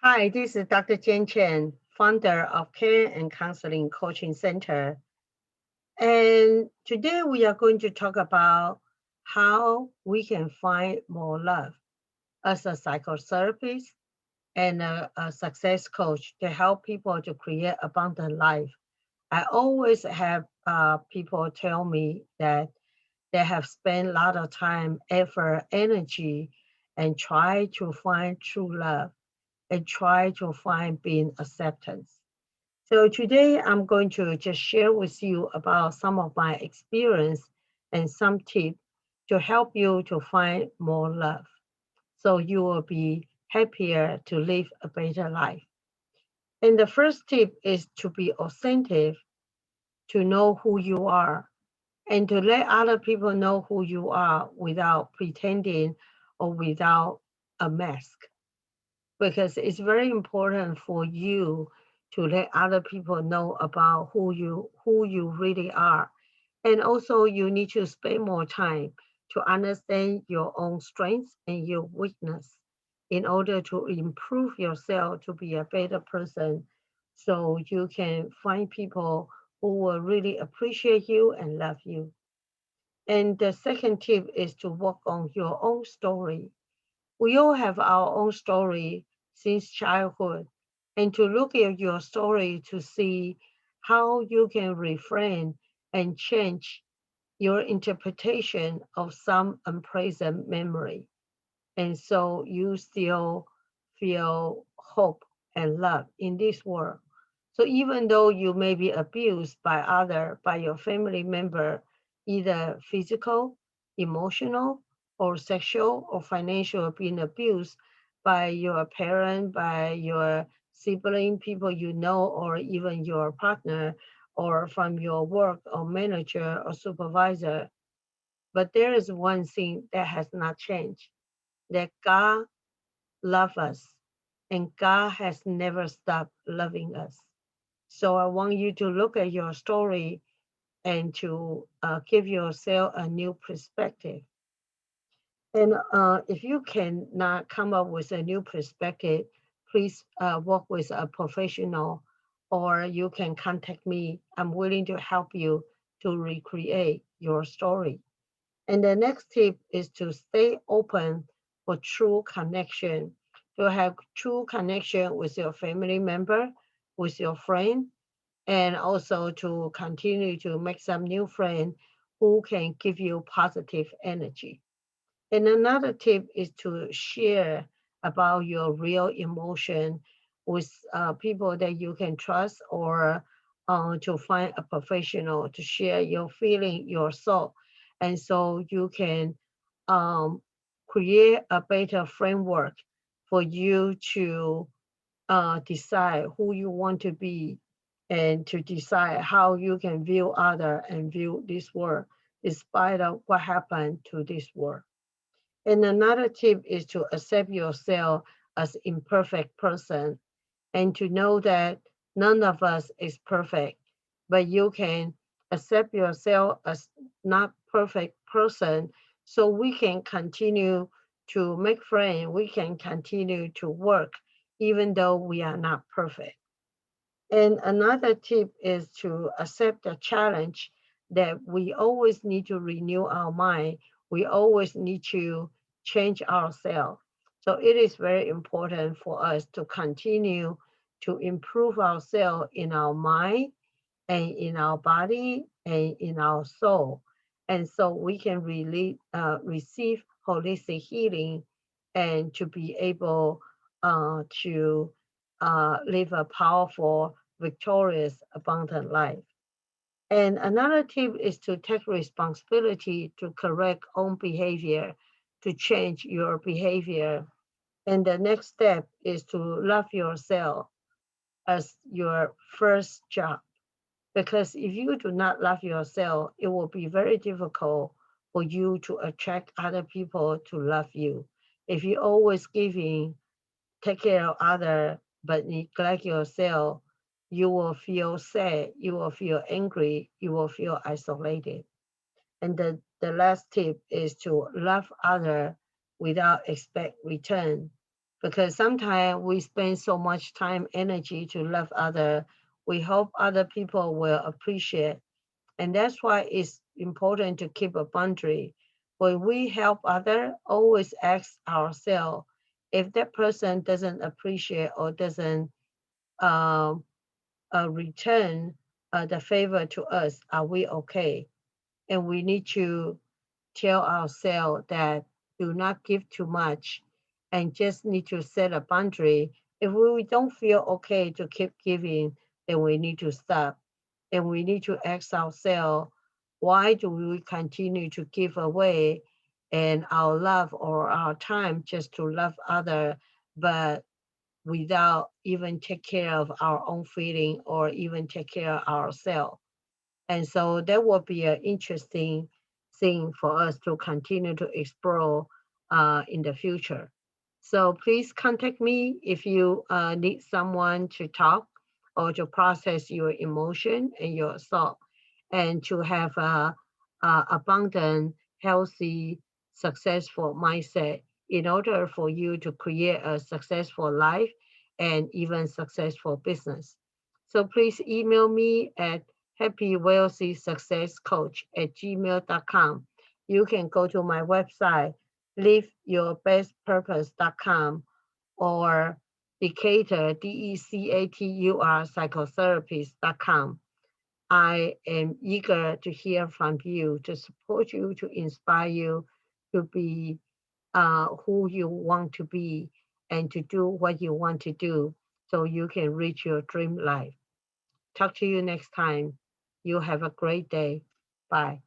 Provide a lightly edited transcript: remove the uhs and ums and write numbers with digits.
Hi, this is Dr. Chen, founder of Care and Counseling Coaching Center. And today we are going to talk about how we can find more love as a psychotherapist and a success coach to help people to create abundant life. I always have people tell me that they have spent a lot of time, effort, energy, and try to find true love and try to find being acceptance. So today I'm going to just share with you about some of my experience and some tips to help you to find more love. So you will be happier to live a better life. And the first tip is to be authentic, to know who you are, and to let other people know who you are without pretending or without a mask. Because it's very important for you to let other people know about who you really are. And also you need to spend more time to understand your own strengths and your weakness in order to improve yourself to be a better person, so you can find people who will really appreciate you and love you. And the second tip is to work on your own story. We all have our own story since childhood, and to look at your story to see how you can refrain and change your interpretation of some unpleasant memory. And so you still feel hope and love in this world. So even though you may be abused by your family member, either physical, emotional, or sexual or financial, being abused by your parent, by your sibling, people you know, or even your partner, or from your work or manager or supervisor. But there is one thing that has not changed, that God loves us and God has never stopped loving us. So I want you to look at your story and to give yourself a new perspective. And if you cannot come up with a new perspective, please work with a professional, or you can contact me. I'm willing to help you to recreate your story. And the next tip is to stay open for true connection, to have true connection with your family member, with your friend, and also to continue to make some new friends who can give you positive energy. And another tip is to share about your real emotion with people that you can trust, or to find a professional to share your feeling, your soul. And so you can um, create a better framework for you to decide who you want to be, and to decide how you can view other and view this world despite of what happened to this world. And another tip is to accept yourself as imperfect person, and to know that none of us is perfect, but you can accept yourself as not perfect person, so we can continue to make friends, we can continue to work even though we are not perfect. And another tip is to accept the challenge that we always need to renew our mind. We always need to change ourselves. So it is very important for us to continue to improve ourselves in our mind and in our body and in our soul. And so we can really receive holistic healing, and to be able to live a powerful, victorious, abundant life. And another tip is to take responsibility to correct own behavior, to change your behavior. And the next step is to love yourself as your first job. Because if you do not love yourself, it will be very difficult for you to attract other people to love you. If you always giving, take care of others, but neglect yourself, you will feel sad, you will feel angry, you will feel isolated. And the last tip is to love others without expect return, because sometimes we spend so much time, energy to love other. We hope other people will appreciate. And that's why it's important to keep a boundary. When we help other, always ask ourselves, if that person doesn't appreciate or doesn't um, return the favor to us, are we okay? And we need to tell ourselves that do not give too much and just need to set a boundary. If we don't feel okay to keep giving, then we need to stop. And we need to ask ourselves, why do we continue to give away and our love or our time just to love other, but without even take care of our own feeling or even take care of ourselves? And so that will be an interesting thing for us to continue to explore in the future. So please contact me if you need someone to talk or to process your emotion and your thought and to have a abundant, healthy, successful mindset in order for you to create a successful life and even successful business. So please email me at happywealthysuccesscoach@gmail.com. You can go to my website, liveyourbestpurpose.com, or Decatur, Decatur psychotherapist.com. I am eager to hear from you, to support you, to inspire you to be who you want to be and to do what you want to do so you can reach your dream life. Talk to you next time. You have a great day. Bye.